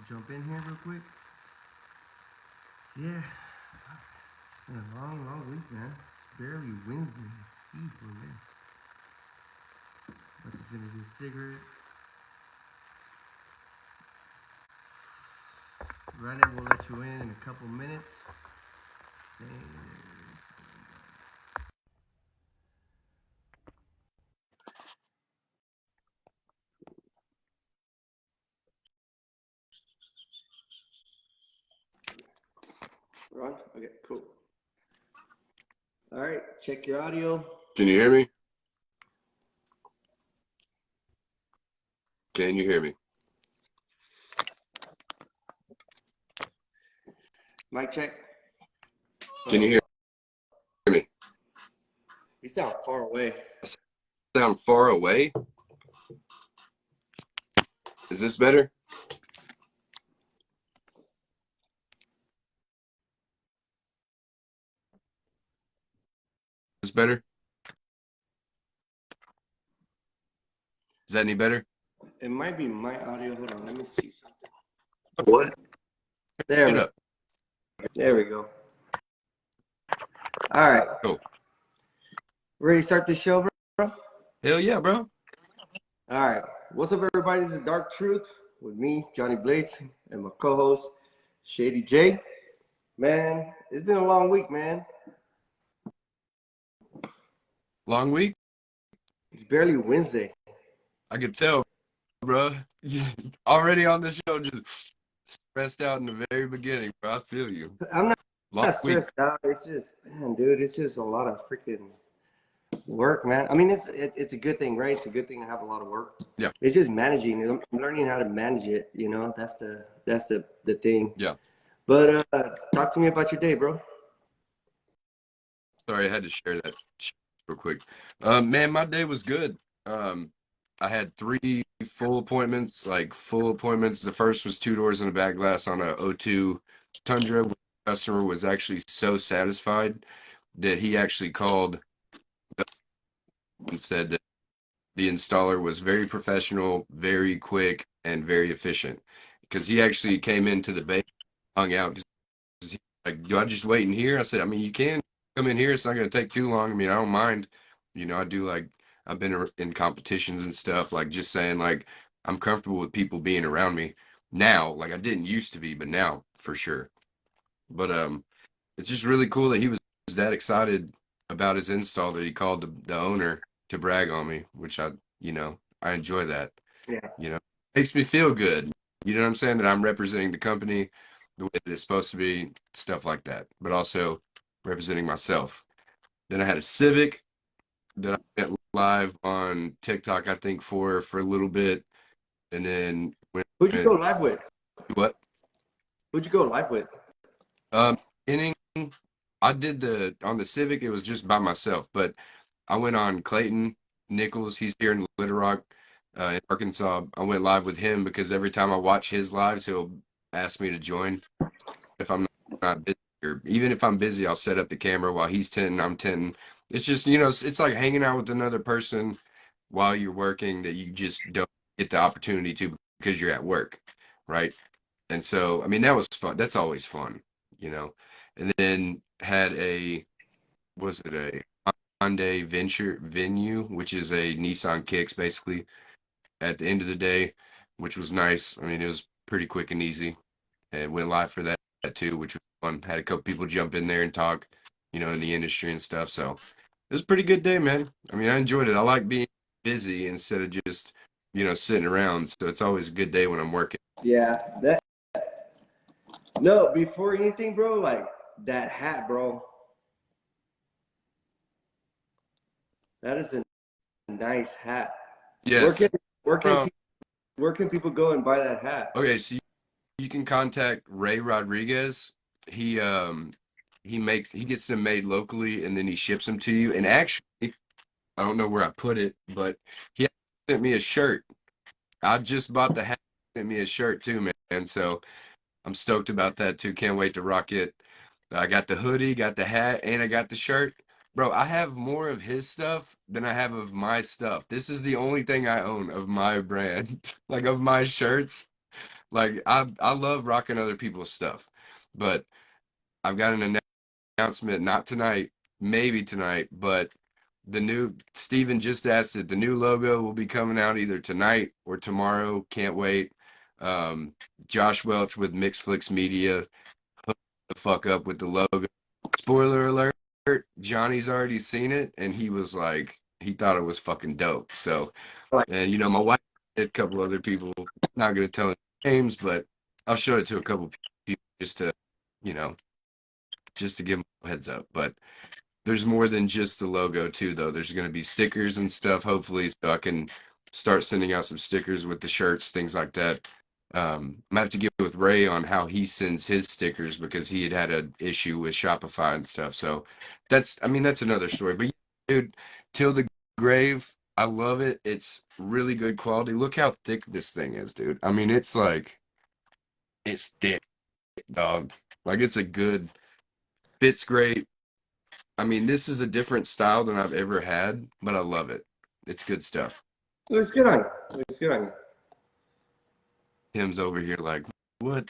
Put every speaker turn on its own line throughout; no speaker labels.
to jump in here real quick. Yeah, it's been a long, long week, man. It's barely Wednesday. Evening, man. About to finish this cigarette. Right now, we'll let you in a couple minutes. Stay there. Ron? Okay, cool. All right, check your audio.
Can you hear me? Can you hear me?
Mic check.
Can you hear me?
You sound far away.
Sound far away? Is this better? Is this better? Is that any better?
It might be my audio. Hold on, let me see something.
What?
There we go. All right.
Cool.
Ready to start the show, bro?
Hell yeah, bro.
All right. What's up, everybody? This is Dark Truth with me, Johnny Blades, and my co-host, Shady J. Man, it's been a long week, man.
Long week?
It's barely Wednesday.
I could tell, bro. Already on the show, just stressed out in the very beginning, bro. I feel you.
I'm
Long
not stressed out. It's just, man, dude, it's just a lot of freaking work, man. I mean, it's a good thing, right? It's a good thing to have a lot of work.
Yeah.
It's just managing. I'm learning how to manage it. You know, that's the thing.
Yeah.
But talk to me about your day, bro.
Sorry, I had to share that real quick. Man, my day was good. I had 3 full appointments, like full appointments. The first was 2 doors and a back glass on a O2 Tundra. The customer was actually so satisfied that he actually called and said that the installer was very professional, very quick, and very efficient. Because he actually came into the bay, hung out. 'Cause he, like, do I just wait in here? I said, I mean, you can come in here. It's not going to take too long. I mean, I don't mind. You know, I do like, I've been in competitions and stuff, like just saying, like, I'm comfortable with people being around me now. Like, I didn't used to be, but now for sure. But it's just really cool that he was that excited about his install that he called the owner to brag on me, which I enjoy that.
Yeah.
Makes me feel good. You know what I'm saying? That I'm representing the company the way that it's supposed to be, stuff like that. But also representing myself. Then I had a Civic that I went live on TikTok, I think, for a little bit. And then
Who'd you go live with?
What?
Who'd you go live with?
Inning, I did on the Civic, it was just by myself, but I went on Clayton Nichols. He's here in Little Rock, in Arkansas. I went live with him because every time I watch his lives, he'll ask me to join. If I'm not busy, or even if I'm busy, I'll set up the camera while he's 10, I'm 10. It's just, it's like hanging out with another person while you're working that you just don't get the opportunity to because you're at work, right? And so, I mean, that was fun. That's always fun, you know. And then had was it a Hyundai Venue, which is a Nissan Kicks, basically, at the end of the day, which was nice. I mean, it was pretty quick and easy. And went live for that too, which was fun. Had a couple people jump in there and talk, in the industry and stuff. So it was a pretty good day, man. I mean, I enjoyed it. I like being busy instead of just, sitting around. So it's always a good day when I'm working.
Yeah, no, before anything, bro, like that hat, bro. That is a nice hat.
Yes.
Where can people go and buy that hat?
Okay, so you can contact Ray Rodriguez. He gets them made locally and then he ships them to you. And actually, I don't know where I put it, but he sent me a shirt. I just bought the hat, sent me a shirt too, man. So I'm stoked about that too. Can't wait to rock it. I got the hoodie, got the hat, and I got the shirt. Bro, I have more of his stuff than I have of my stuff. This is the only thing I own of my brand, like of my shirts. Like I love rocking other people's stuff, but I've got an announcement, not tonight, maybe tonight, but the new Steven just asked it. The new logo will be coming out either tonight or tomorrow. Can't wait. Um, Josh Welch with Mixflix Media hooked the fuck up with the logo. Spoiler alert, Johnny's already seen it and he was like, he thought it was fucking dope. So,
Like,
and you know, my wife and a couple other people, not gonna tell names, but I'll show it to a couple people just to, you know, just to give them a heads up. But there's more than just the logo too, though. There's going to be stickers and stuff, hopefully, so I can start sending out some stickers with the shirts, things like that. I'm gonna have to get with Ray on how he sends his stickers because he had an issue with Shopify and stuff. So that's, I mean, that's another story. But yeah, dude, Till the Grave, I love it. It's really good quality. Look how thick this thing is, dude. I mean, it's like it's thick, dog. Like it's a good, fits great. I mean, this is a different style than I've ever had, but I love it. It's good stuff.
looks good on you. Looks good on you.
Tim's over here like, what?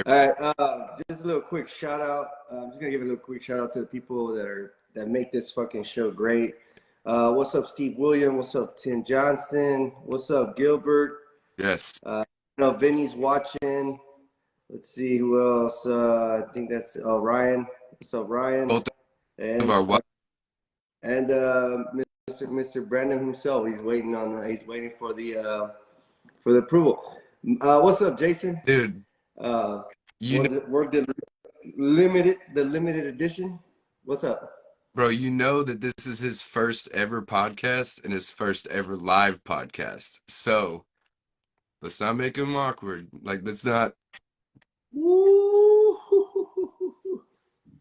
All right, just a little quick shout out. I'm just gonna give a little quick shout out to the people that make this fucking show great. What's up, Steve William? What's up, Tim Johnson? What's up, Gilbert?
Yes.
Vinny's watching. Let's see who else. I think that's Ryan. What's up, Ryan?
Both of
And
our what?
and Mr. Brandon himself. He's waiting for the approval. What's up, Jason?
Dude, you know,
We're the limited edition. What's up?
bro, you know that this is his first ever podcast and his first ever live podcast. So let's not make him awkward. Like, let's not.
Woo!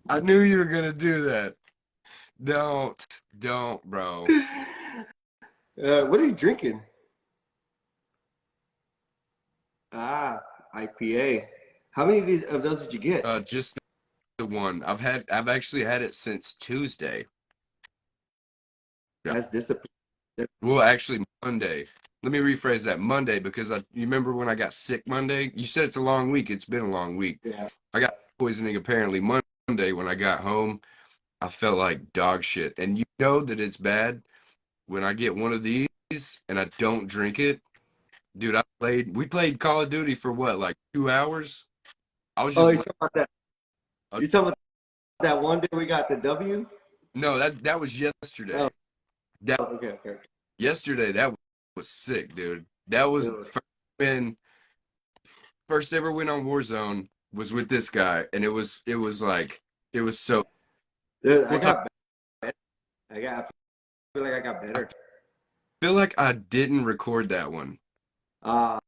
I knew you were gonna do that. Don't, bro.
What are you drinking? IPA. How many of those did you get?
Just the one. I've actually had it since Tuesday. Yeah.
That's discipline.
Well, actually, Monday. Let me rephrase that. Monday, because you remember when I got sick Monday? You said it's a long week. It's been a long week.
Yeah.
I got poisoning apparently Monday when I got home. I felt like dog shit. And you know that it's bad when I get one of these and I don't drink it. Dude, we played Call of Duty for what, like 2 hours? I was
Oh,
just
you talking about that? You talking about that one day we got the W?
no, that was yesterday.
Oh.
That
Okay.
yesterday that was sick, dude. That was when first ever went on Warzone was with this guy, and it was like it was so.
Dude, I feel like I got better.
I feel like I didn't record that one.
Oh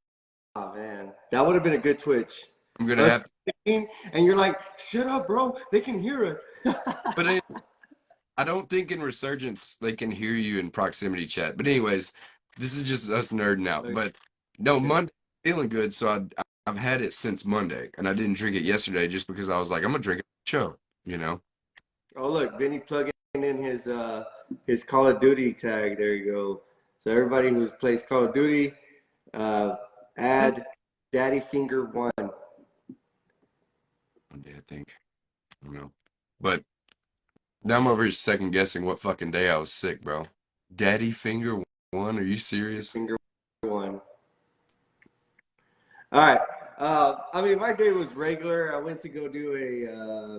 man, that would have been a good Twitch.
I'm gonna have
to, and you're like, shut up, bro. They can hear us.
But I don't think in Resurgence they can hear you in proximity chat. But anyways, this is just us nerding out.
Okay.
But no, Monday feeling good, so I've had it since Monday, and I didn't drink it yesterday just because I was like, I'm gonna drink it on the show, you know.
Oh look, Vinny plugging in his Call of Duty tag. There you go. So everybody who plays Call of Duty, add Daddy Finger 1.
Monday, I think. I don't know. But now I'm over here second guessing what fucking day I was sick, bro. Daddy Finger 1? Are you serious?
Finger 1. All right. I mean, my day was regular. I went to go do a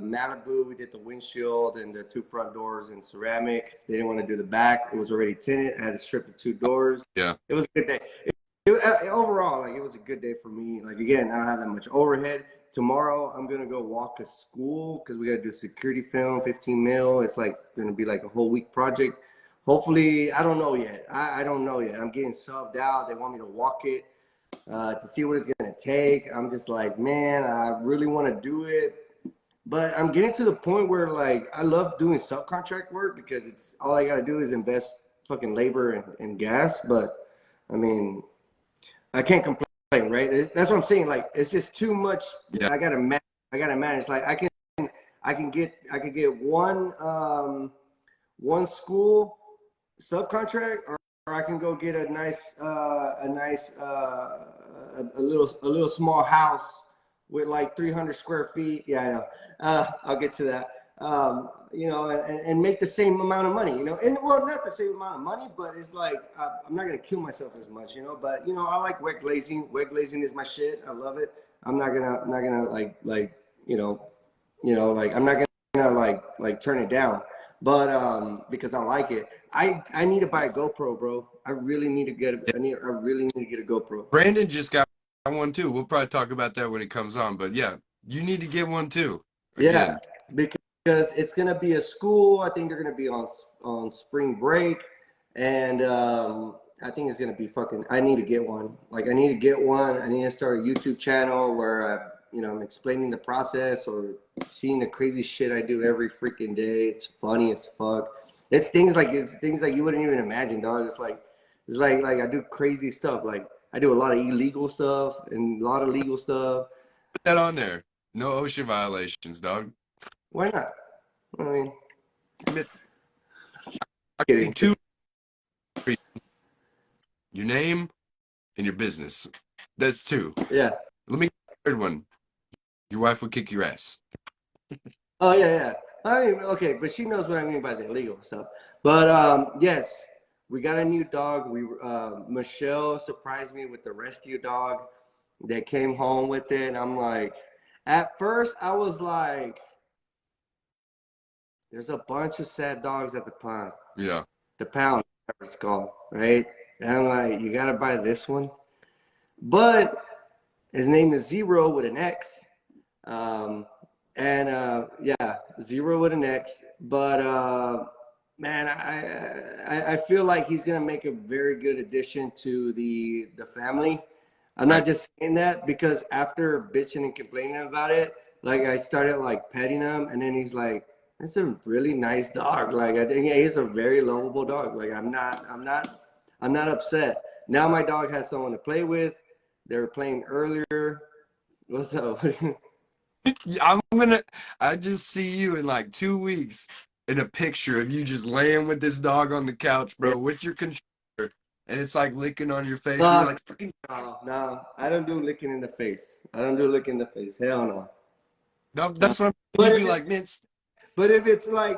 Malibu. We did the windshield and the 2 front doors in ceramic. They didn't want to do the back. It was already tinted. I had to strip the 2 doors.
Yeah.
It was a good day. Overall, like, it was a good day for me. Like, again, I don't have that much overhead. Tomorrow, I'm going to go walk a school because we got to do security film, 15 mil. It's like going to be like a whole week project. Hopefully, I don't know yet. I don't know yet. I'm getting subbed out. They want me to walk it to see what it's going to take. I'm just like, man, I really want to do it. But I'm getting to the point where, like, I love doing subcontract work because it's all I got to do is invest fucking labor and gas. But, I mean, I can't complain, right? That's what I'm saying. Like, it's just too much.
Yeah.
I gotta manage. Like, I can get one school subcontract, or I can go get a nice a little small house with like 300 square feet. Yeah, I know. I'll get to that. You know, and make the same amount of money, you know, and well, not the same amount of money, but it's like, I'm not going to kill myself as much, you know, but you know, I like wet glazing. Wet glazing is my shit. I love it. I'm not gonna like, like, I'm not gonna like turn it down, but, because I like it. I need to buy a GoPro, bro. I really need to get, I really need to get a GoPro.
Brandon just got one too. We'll probably talk about that when it comes on. But yeah, you need to get one too.
Yeah,
Again,
because it's gonna be a school. I think they're gonna be on spring break, and I think it's gonna be fucking. I need to get one. Like I need to get one. I need to start a YouTube channel where I'm explaining the process or seeing the crazy shit I do every freaking day. It's funny as fuck. It's things like you wouldn't even imagine, dog. It's like I do crazy stuff. Like I do a lot of illegal stuff and a lot of legal stuff.
put that on there. No OSHA violations, dog.
Why not? I mean,
I
kidding.
need two. Your name and your business. That's two.
Yeah.
Let me get the third one. Your wife would kick your ass.
Oh yeah. I mean, okay, but she knows what I mean by the illegal stuff. But yes, we got a new dog. Michelle surprised me with the rescue dog that came home with it. I'm like, at first I was like, there's a bunch of sad dogs at the pound.
Yeah.
The pound, whatever it's called, right? And I'm like, you gotta buy this one. But his name is Zero with an X. Yeah, Zero with an X. But man, I feel like he's gonna make a very good addition to the family. I'm not
Right.
just saying that because after bitching and complaining about it, like I started like petting him, and then he's like, "It's a really nice dog." Like I think he's a very lovable dog. Like I'm not upset. Now my dog has someone to play with. They were playing earlier. What's up?
Yeah, I just see you in like 2 weeks in a picture of you just laying with this dog on the couch,
Yeah.
bro, with your controller, and it's like licking on your face. And you're
Fuck.
like, freaking,
No, I don't do licking in the face. I don't do licking in the face. Hell no.
no,
No.
that's what
But
you'd
if
be like,
it's
man,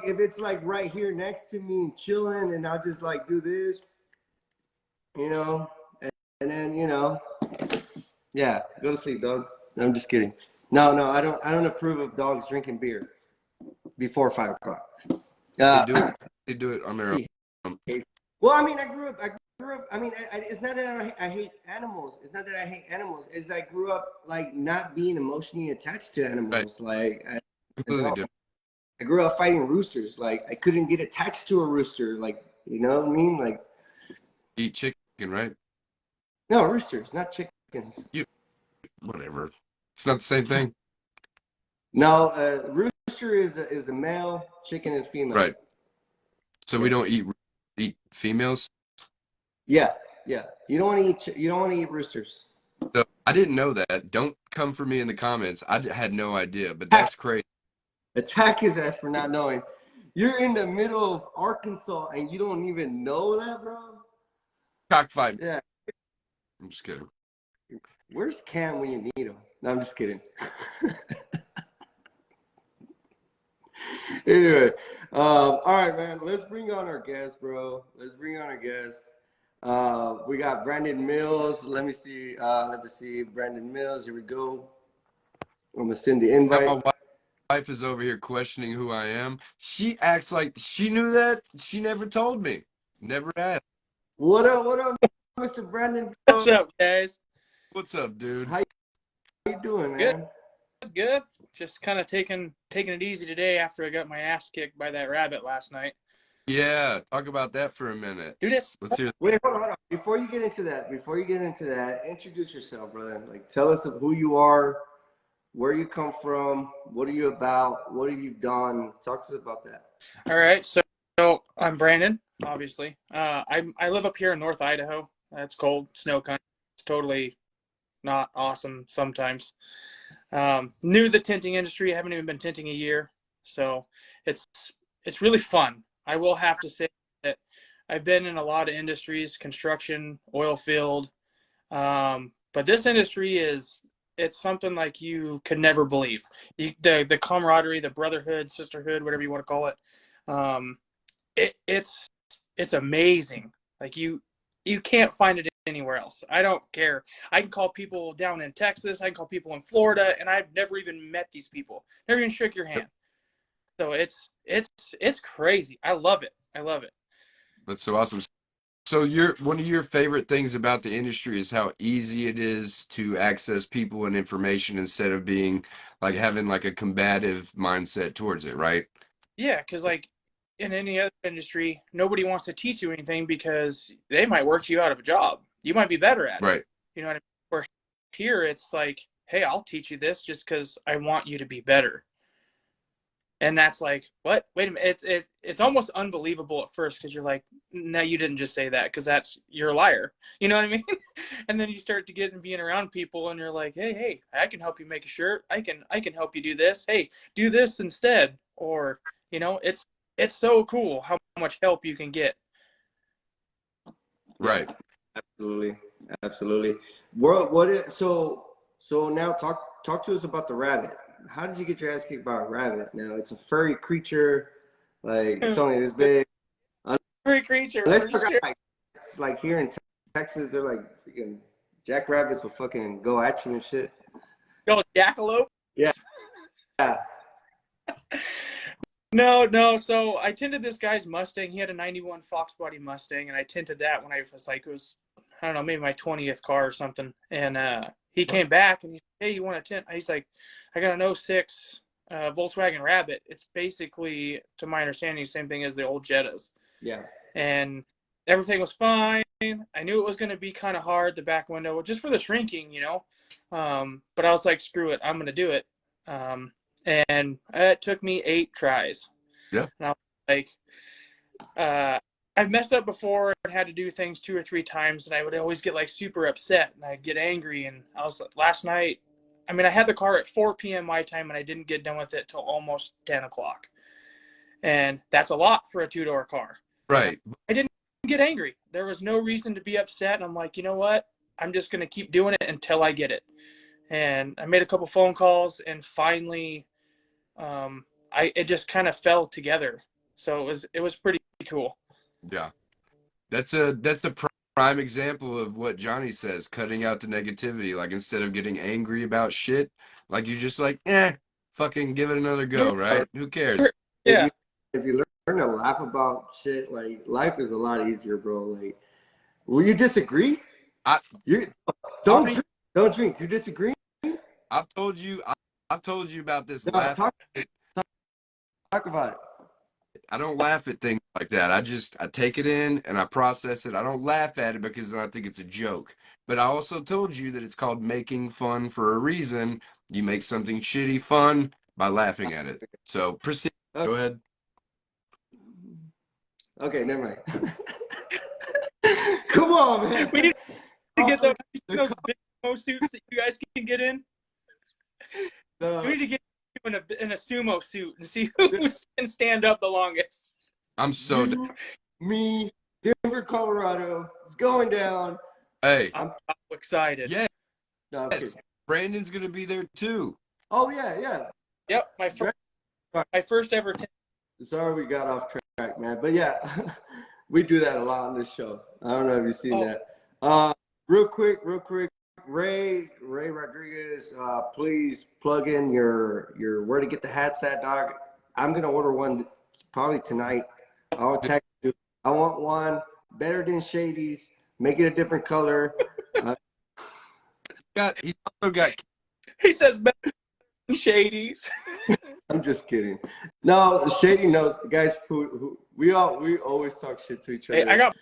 if it's like right here next to me and chilling, and I'll just like do this, you know, and then yeah, go to sleep, dog. No, I'm just kidding. No, I don't approve of dogs drinking beer before 5 o'clock.
they
Uh,
do it. They do it on their
he
own.
hates. Well, I mean, I grew up. I mean, it's not that I hate animals. It's not that I hate animals. It's I grew up like not being emotionally attached to
Right.
animals. Like
Completely different.
I grew up fighting roosters. Like I couldn't get attached to a rooster. Like you know what I mean? Like
Eat chicken, right?
no roosters, not chickens.
You, whatever. It's not the same thing.
No, rooster is the male. Chicken is female.
Right. So we
Yeah.
don't eat females.
Yeah. You don't want to eat. You don't want to eat roosters.
So I didn't know that. Don't come for me in the comments. I had no idea, but that's crazy.
Attack his ass for not knowing. You're in the middle of Arkansas and you don't even know that, bro.
Cockfight.
Yeah.
I'm just kidding.
Where's Cam when you need him? No, I'm just kidding. Anyway, all right, man. Let's bring on our guest, bro. Let's bring on our guest. We got Brandon Mills. Let me see. Brandon Mills. Here we go. I'm gonna send the
Now
invite.
my wife is over here questioning who I am. She acts like she knew that. She never told me. Never asked.
What up? What up, Mr. Brandon?
What's up, guys?
What's up, dude?
How you doing,
Good.
man?
Good. Just kind of taking it easy today after I got my ass kicked by that rabbit last night.
Yeah, talk about that for a minute.
Dude, it's
Let's hear.
Wait, hold on. Before you get into that, introduce yourself, brother. Like, tell us who you are, where you come from, what are you about, what have you done? Talk to us about that.
all right. So I'm Brandon, obviously. I live up here in North Idaho. It's cold, snow country. It's totally not awesome sometimes. New to the tinting industry. I haven't even been tinting a year, so it's really fun. I will have to say that I've been in a lot of industries: construction, oil field, But this industry it's something like you could never believe. The camaraderie, the brotherhood, sisterhood, whatever you want to call it. It's amazing. Like you can't find it anywhere else. I don't care. I can call people down in Texas. I can call people in Florida, and I've never even met these people. Never even shook your hand. So it's crazy. I love it. I love it.
That's so awesome. So one of your favorite things about the industry is how easy it is to access people and information instead of being like having like a combative mindset towards it, right?
Yeah, because like in any other industry, nobody wants to teach you anything because they might work you out of a job. You might be better at it.
Right.
You know what I mean? Where here it's like, hey, I'll teach you this just because I want you to be better. And that's like, what? Wait a minute. It's almost unbelievable at first because you're like, no, you didn't just say that because you're a liar. You know what I mean? And then you start to get and being around people and you're like, hey, I can help you make a shirt. I can help you do this. Hey, do this instead. Or, it's so cool how much help you can get.
Right.
Absolutely. So now talk to us about the rabbit. How did you get your ass kicked by a rabbit? Now it's a furry creature, like it's only this big.
Furry creature.
Let's
For sure.
it's like here in Texas, they're like freaking jackrabbits will fucking go at you and shit.
Yo, jackalope.
Yeah.
No. So I tinted this guy's Mustang. He had a 91 Fox body Mustang, and I tinted that when I was like, I don't know, maybe my 20th car or something. And he came back and he's like, hey, you want to tint? He's like, I got an 06 Volkswagen Rabbit. It's basically, to my understanding, the same thing as the old Jettas.
Yeah.
And everything was fine. I knew it was going to be kind of hard, the back window, just for the shrinking, but I was like, screw it, I'm going to do it. And it took me 8 tries.
Yeah.
And I was like, I've messed up before and had to do things 2 or 3 times, and I would always get like super upset and I'd get angry. And I was last night, I had the car at 4 p.m. my time, and I didn't get done with it till almost 10 o'clock. And that's a lot for a 2-door car.
Right.
I didn't get angry. There was no reason to be upset. And I'm like, you know what? I'm just going to keep doing it until I get it. And I made a couple phone calls, and finally, it just kind of fell together. So it was pretty cool.
Yeah. That's a prime example of what Johnny says, cutting out the negativity. Like instead of getting angry about shit, like you just like, fucking give it another go, right? Who cares?
Yeah.
If you learn to laugh about shit, like life is a lot easier, bro. Like, will you disagree? Don't drink. You disagree?
I've told you about this.
No, talk about it.
I don't laugh at things like that. I take it in and I process it. I don't laugh at it because then I think it's a joke. But I also told you that it's called making fun for a reason. You make something shitty fun by laughing at it. So proceed.
Okay.
Go ahead.
Okay, never mind. Come on, man.
We need to get those big sumo suits that you guys can get in. We need to get you in a sumo suit and see who can stand up the longest.
I'm so
me, Denver, Colorado. It's going down.
Hey,
I'm excited.
Yeah.
No,
Yes. Brandon's gonna be there too.
Oh yeah.
Yep, my first ever.
Sorry we got off track, man. But yeah, we do that a lot on this show. I don't know if you've seen that. Real quick. Ray Rodriguez, please plug in your where to get the hats at, dog. I'm gonna order one probably tonight. I'll text you. I want one better than Shady's. Make it a different color.
He's also got.
He says better than Shady's.
I'm just kidding. No, Shady knows, guys. We always talk shit to each other.
Hey, I got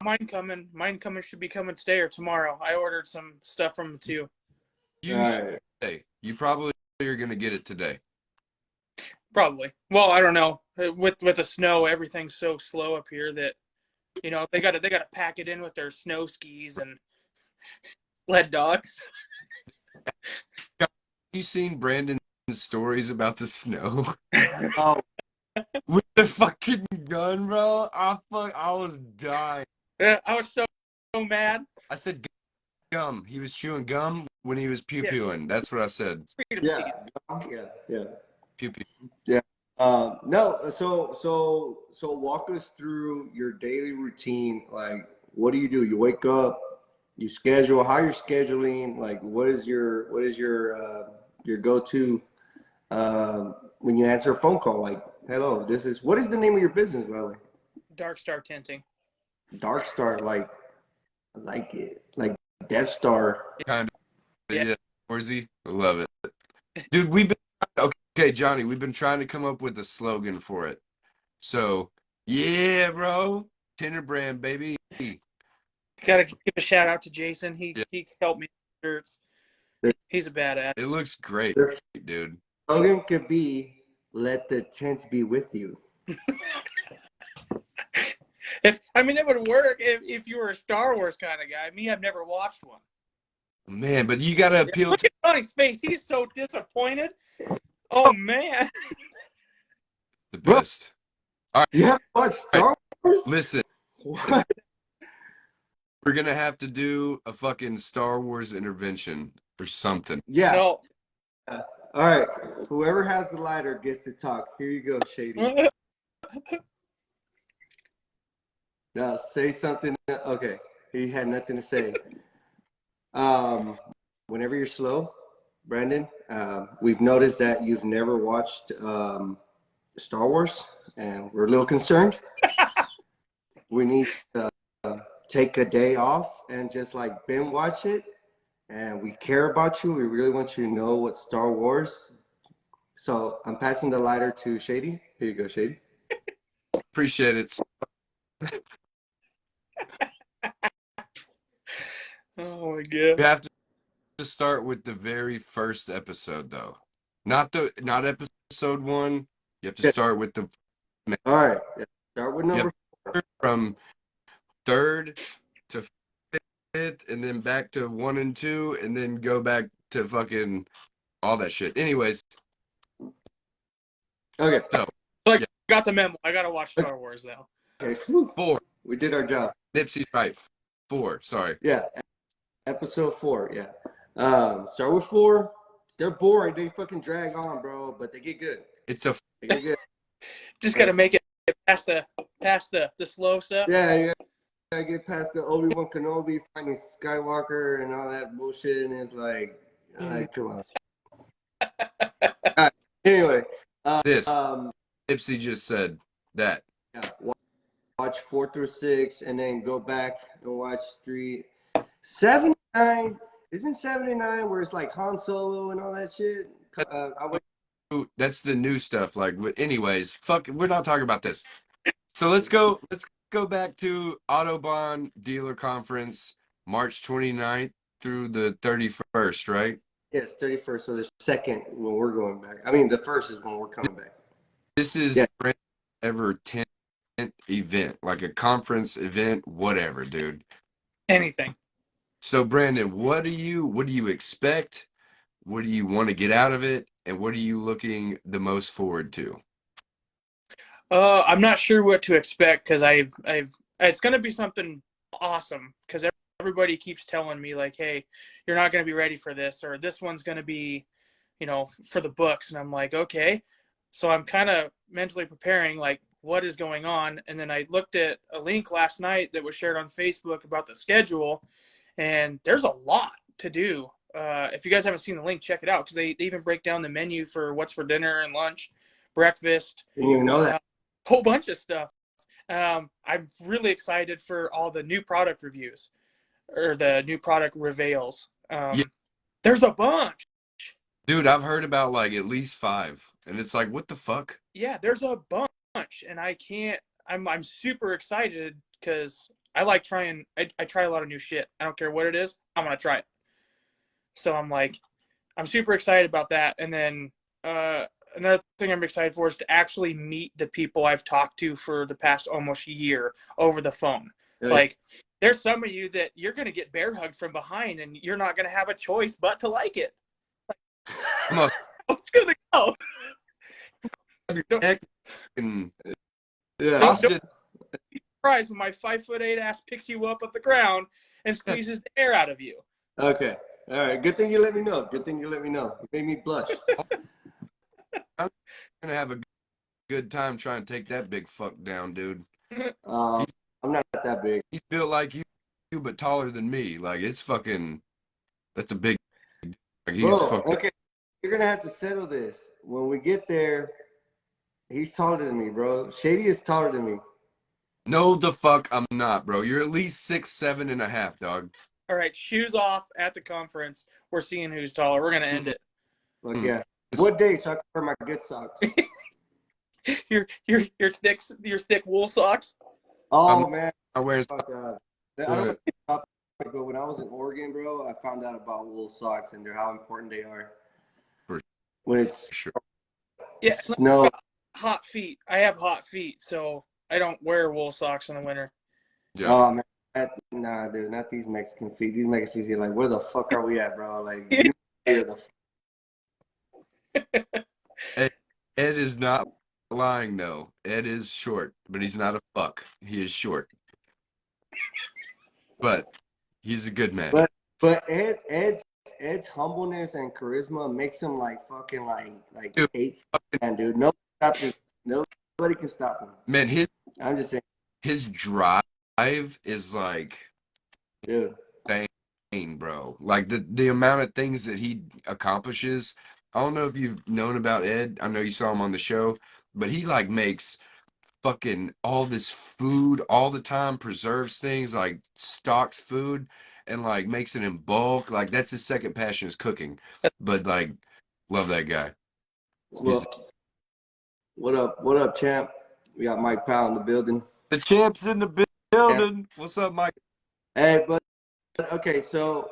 mine coming. Mine should be coming today or tomorrow. I ordered some stuff from him too.
You probably are gonna get it today.
Probably. Well, I don't know. With the snow, everything's so slow up here that they gotta pack it in with their snow skis and sled dogs.
Have you seen Brandon's stories about the snow?
Oh,
with the fucking gun, bro. I was dying.
I was so mad.
I said, gum. He was chewing gum when he was pew-pewing. That's what I said.
Yeah, yeah.
Pew-pew.
Yeah. No. So walk us through your daily routine. Like, what do? You wake up, you schedule. How you're scheduling? Like, what is your go-to when you answer a phone call? Like, hello, what is the name of your business, by the way?
Dark Star Tinting.
Dark Star. Like, I like it. Like Death Star.
Kind of,
Yeah.
yeah. Warzy. I love it. Dude, okay, Johnny, we've been trying to come up with a slogan for it. So, yeah, bro. Tinder brand, baby.
Gotta give a shout out to Jason.
Yeah.
He helped me with shirts. He's a badass.
It looks great,
The
dude.
slogan could be, "Let the tents be with you."
It would work if you were a Star Wars kind of guy. Me, I've never watched one.
Man, but you gotta appeal
Look
to
at Johnny's face. He's so disappointed. Oh man.
the
Bro.
best. All right.
You haven't watched Star Wars?
Listen,
What?
we're gonna have to do a fucking Star Wars intervention or something.
Yeah.
No.
All right. Whoever has the lighter gets to talk. Here you go, Shady. Now say something. Okay. He had nothing to say. Whenever you're slow, Brandon, we've noticed that you've never watched Star Wars, and we're a little concerned. We need to take a day off and just like binge watch it. And we care about you. We really want you to know what Star Wars. So I'm passing the lighter to Shady. Here you go, Shady.
Appreciate it.
Oh my
You
god.
have to start with the very first episode, though. Not episode 1. You have to start with the.
All right. Start with number
From 3rd to 5th, and then back to 1 and 2, and then go back to fucking all that shit. Anyways,
Okay.
so
I got the memo. I gotta watch Star Wars now.
Okay.
4.
We did our job.
Nipsey's right. 4. Sorry.
Yeah. Episode 4. Yeah. Start with 4. They're boring. They fucking drag on, bro, but they get good. They get good.
Just gotta make it past the slow stuff.
Yeah, you gotta get past the Obi-Wan Kenobi finding Skywalker and all that bullshit, and it's like come on. All right. Anyway,
This Nipsey just said that.
yeah, watch 4 through 6, and then go back and watch 3. 79 isn't 79 where it's like Han Solo and all that shit.
That's the new stuff. Like, anyways, fuck. We're not talking about this. So let's go back to Autobahn Dealer Conference, March 29th through the 31st, right?
Yes, 31st. So the second when we're going back. I mean, the first is when we're coming back.
This is ever 10th event, like a conference event, whatever, dude.
Anything.
So Brandon, what do you expect? What do you want to get out of it? And what are you looking the most forward to?
I'm not sure what to expect because it's gonna be something awesome because everybody keeps telling me like, hey, you're not gonna be ready for this, or this one's gonna be, for the books, and I'm like, okay. So I'm kind of mentally preparing like what is going on, and then I looked at a link last night that was shared on Facebook about the schedule, and there's a lot to do. If you guys haven't seen the link, check it out because they even break down the menu for what's for dinner and lunch, breakfast.
Didn't even know that.
Whole bunch of stuff. I'm really excited for all the new product reviews or the new product reveals.
Yeah.
There's a bunch.
Dude, I've heard about like at least 5, and it's like, what the fuck?
Yeah, there's a bunch, and I'm super excited because I like trying. I try a lot of new shit. I don't care what it is. I want to try it. So I'm super excited about that. And then another thing I'm excited for is to actually meet the people I've talked to for the past almost year over the phone.
Yeah.
Like, there's some of you that you're going to get bear hugged from behind, and you're not going to have a choice but to like it.
Come on.
It's going to go.
Yeah.
Don't be surprised when my 5'8" ass picks you up off the ground and squeezes the air out of you.
Okay. All right. Good thing you let me know. Good thing you let me know. You made me blush.
I'm gonna have a good time trying to take that big fuck down, dude.
Um,
He's
I'm not that big.
he's built like you, but taller than me. Like it's fucking. That's a big. Like he's
Bro,
fucking.
okay. You're gonna have to settle this. When we get there, he's taller than me, bro. Shady is taller than me.
No, the fuck, I'm not, bro. You're at least 6'7" and a half, dog.
All right, shoes off at the conference. We're seeing who's taller. We're gonna end
Mm-mm.
it.
Look, yeah. What day so I can wear my good socks?
Your thick wool socks.
I'm
Oh man,
not wearing.
fuck I don't know about it, but when I was in Oregon, bro, I found out about wool socks and how important they are
For
when it's
sure.
Yeah,
snow.
hot feet. I have hot feet, so I don't wear wool socks in the winter.
Yeah.
Oh man, nah, dude, not these Mexican feet. These Mexican feet, like, where the fuck are we at, bro? Like, you here the
Ed, Ed is not lying though. Ed is short, but he's not a fuck. He is short, but he's a good man.
but Ed's humbleness and charisma makes him like fucking like
Dude,
8 man, dude. Nobody stop this. Nobody can stop him.
man,
I'm just saying,
his drive is like
dude.
insane, bro. Like the amount of things that he accomplishes. I don't know if you've known about Ed. I know you saw him on the show, but he like makes fucking all this food all the time, preserves things, like stocks food and like makes it in bulk. Like that's his second passion is cooking. But like love that guy. He's
Well, what up? What up, champ? We got Mike Powell in the building.
the champ's in the building. What's up, Mike?
Hey, but okay, so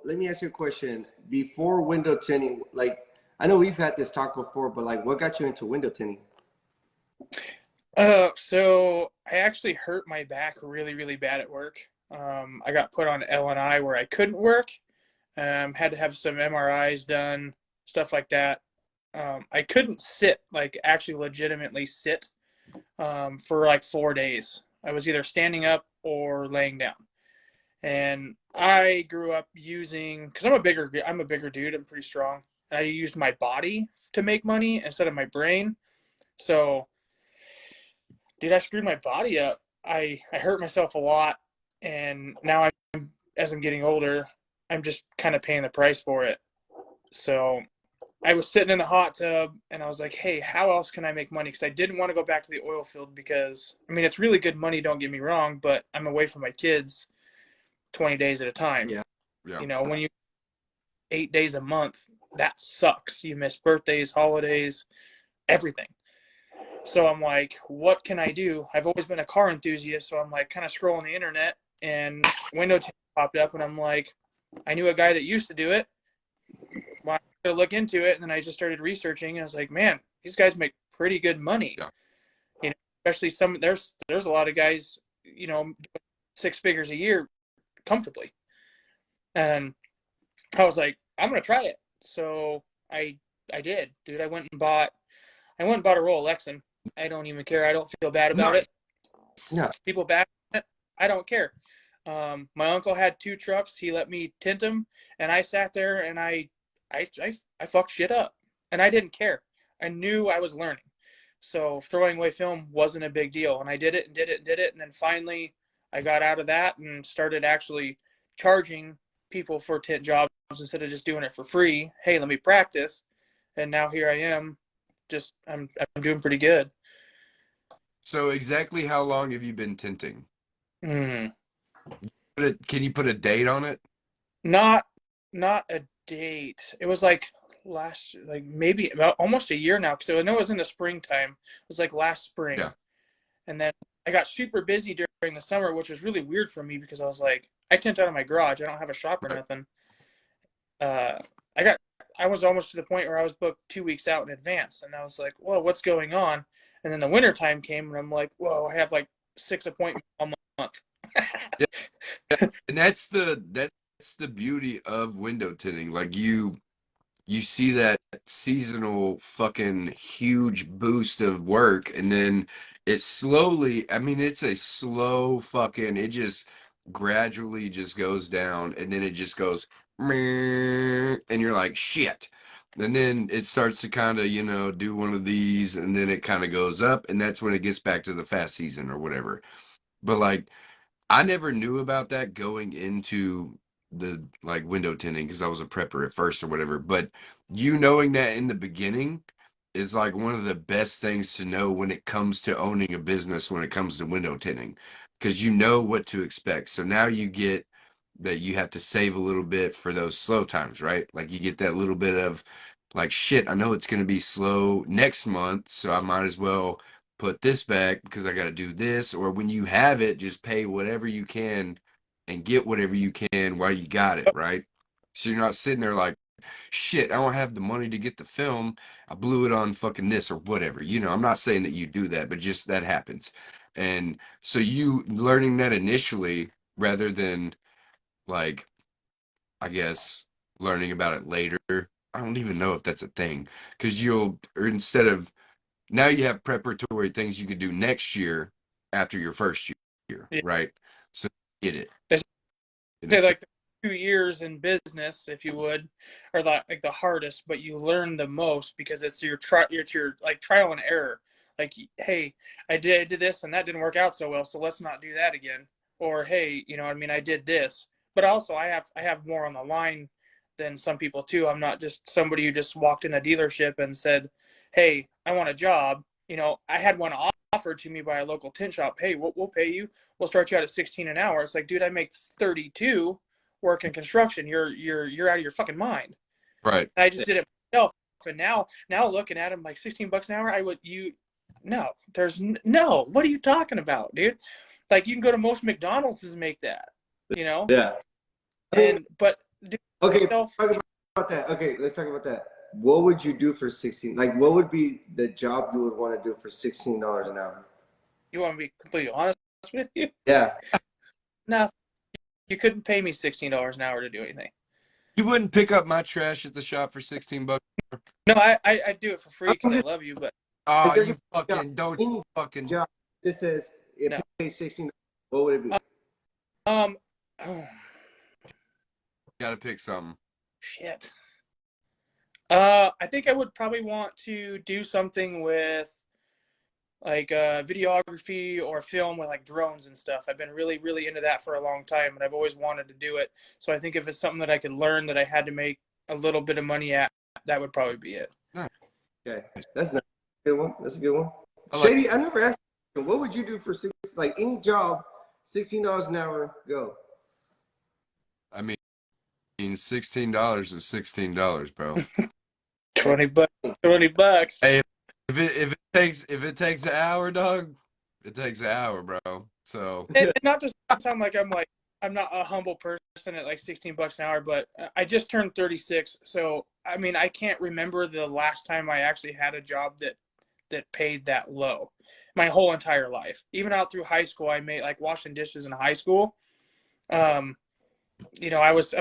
let me ask you a question. Before window tinting, like I know we've had this talk before, but like, what got you into window tinting?
So I actually hurt my back really, really bad at work. I got put on L&I where I couldn't work. Had to have some MRIs done, stuff like that. I couldn't sit, like actually legitimately sit, for like 4 days. I was either standing up or laying down. And I grew up using, because I'm a bigger dude, I'm pretty strong. And I used my body to make money instead of my brain. So, dude, I screwed my body up. I hurt myself a lot, and now as I'm getting older, I'm just kind of paying the price for it. So I was sitting in the hot tub, and I was like, hey, how else can I make money? Because I didn't want to go back to the oil field because, I mean, it's really good money, don't get me wrong, but I'm away from my kids 20 days at a time.
Yeah.
Yeah.
You know, when you 8 days a month, that sucks. You miss birthdays, holidays, everything. So I'm like, what can I do? I've always been a car enthusiast, so I'm like kind of scrolling the internet, and window tint popped up, and I'm like, I knew a guy that used to do it. Well, I to look into it, and then I just started researching, and I was like, man, these guys make pretty good money.
Yeah.
You know, especially there's a lot of guys, you know, 6 figures a year comfortably. And I was like, I'm gonna try it. So I did, dude. I went and bought a Rolex, and I don't even care. I don't feel bad about it.
No.
People back it. I don't care. My uncle had 2 trucks. He let me tint them, and I sat there and I fucked shit up, and I didn't care. I knew I was learning, so throwing away film wasn't a big deal. And I did it and did it and did it, and then finally I got out of that and started actually charging people for tint jobs instead of just doing it for free. Hey, let me practice, and now here I am. Just I'm doing pretty good.
So exactly how long have you been tinting?
Mm.
Can you put a date on it?
Not a date. It was like maybe about almost a year now, because I know it was in the springtime. It was like last spring.
Yeah.
And then I got super busy during the summer, which was really weird for me because I was like, I tint out of my garage. I don't have a shop or nothing. I was almost to the point where I was booked 2 weeks out in advance, and I was like, whoa, what's going on? And then the winter time came, and I'm like, whoa, I have like 6 appointments a month.
Yeah. And that's the beauty of window tinting. Like you see that seasonal fucking huge boost of work, and then it slowly, I mean, it's a slow fucking, it just gradually just goes down, and then it just goes, "Meh," and you're like, shit. And then it starts to kind of, do one of these, and then it kind of goes up, and that's when it gets back to the fast season or whatever. But like, I never knew about that going into the like window tinting because I was a prepper at first or whatever. But you knowing that in the beginning is like one of the best things to know when it comes to owning a business when it comes to window tinting because you know what to expect. So now you get that you have to save a little bit for those slow times, right? Like you get that little bit of like shit, I know it's going to be slow next month, so I might as well put this back because I got to do this. Or when you have it, just pay whatever you can and get whatever you can while you got it, right? So you're not sitting there like, shit, I don't have the money to get the film. I blew it on fucking this or whatever. I'm not saying that you do that, but just that happens. And so you learning that initially rather than like, I guess, learning about it later. I don't even know if that's a thing because or instead of, now you have preparatory things you could do next year after your first year,
Yeah.
right? So get it.
Say like the 2 years in business, if you would, are like the hardest, but you learn the most because it's your like trial and error. Like, hey, I did this and that didn't work out so well, so let's not do that again. Or hey, I did this, but also I have more on the line than some people too. I'm not just somebody who just walked in a dealership and said, hey, I want a job. I had one offered to me by a local tint shop. Hey, we'll pay you. We'll start you out at 16 an hour. It's like, dude, I make 32 working construction. You're out of your fucking mind.
Right.
And I just did it myself. And now looking at him like $16 an hour, no. What are you talking about, dude? Like you can go to most McDonald's and make that,
Yeah.
But
okay, talk about that. Okay, let's talk about that. What would you do for 16? Like, what would be the job you would want to do for $16 an hour?
You want to be completely honest with you?
Yeah.
No, you couldn't pay me $16 an hour to do anything.
You wouldn't pick up my trash at the shop for $16?
No, I do it for free because I love you, but
oh, you fucking don't
any
fucking
job. This says if
no.
you pay 16, what would it be?
Oh,
gotta pick something.
shit. I think I would probably want to do something with like videography or film with like drones and stuff. I've been really, really into that for a long time, and I've always wanted to do it. So I think if it's something that I could learn that I had to make a little bit of money at, that would probably be it.
Okay, that's not a good one. That's a good one.
Like,
Shady, I never asked you, what would you do for like any job, $16 an hour? Go.
I mean, $16 is $16, bro.
$20. $20.
Hey, if it takes an hour, dog, it takes an hour, bro. So
And not to sound like I'm not a humble person at like $16 an hour, but I just turned 36, so I can't remember the last time I actually had a job that paid that low. My whole entire life, even out through high school, I made like washing dishes in high school. I was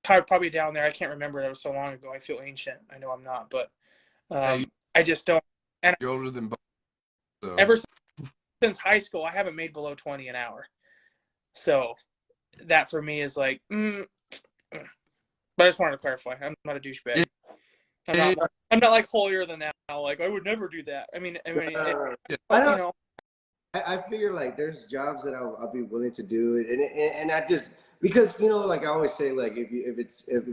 probably down there. I can't remember. That was so long ago. I feel ancient. I know I'm not, but I just don't. And
you're older than both. So.
Ever since high school, I haven't made below 20 an hour. So that for me is like, but I just wanted to clarify. I'm not a douchebag. I'm not like holier than that. Like I would never do that.
I figure like there's jobs that I'll be willing to do it, and I just because like I always say, like if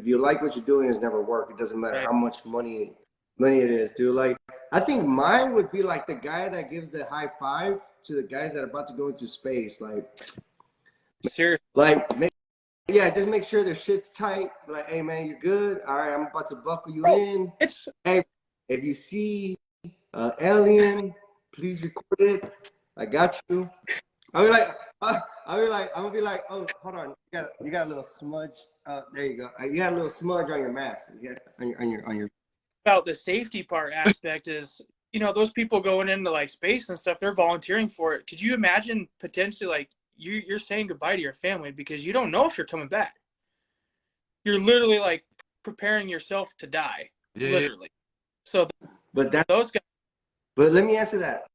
you like what you're doing, it's never work. It doesn't matter how much money it is, dude. Like I think mine would be like the guy that gives the high five to the guys that are about to go into space, like
seriously,
like just make sure their shit's tight. Like, hey man, you good? All right, I'm about to buckle you in. Hey, if you see alien, please record it. I got you. I'm gonna be like, oh, hold on, you got a little smudge. There you go. You got a little smudge on your mask. Yeah, on your.
About the safety part aspect is, those people going into like space and stuff, they're volunteering for it. Could you imagine potentially like you're saying goodbye to your family because you don't know if you're coming back? You're literally like preparing yourself to die, literally. So,
but
those guys.
But let me answer that.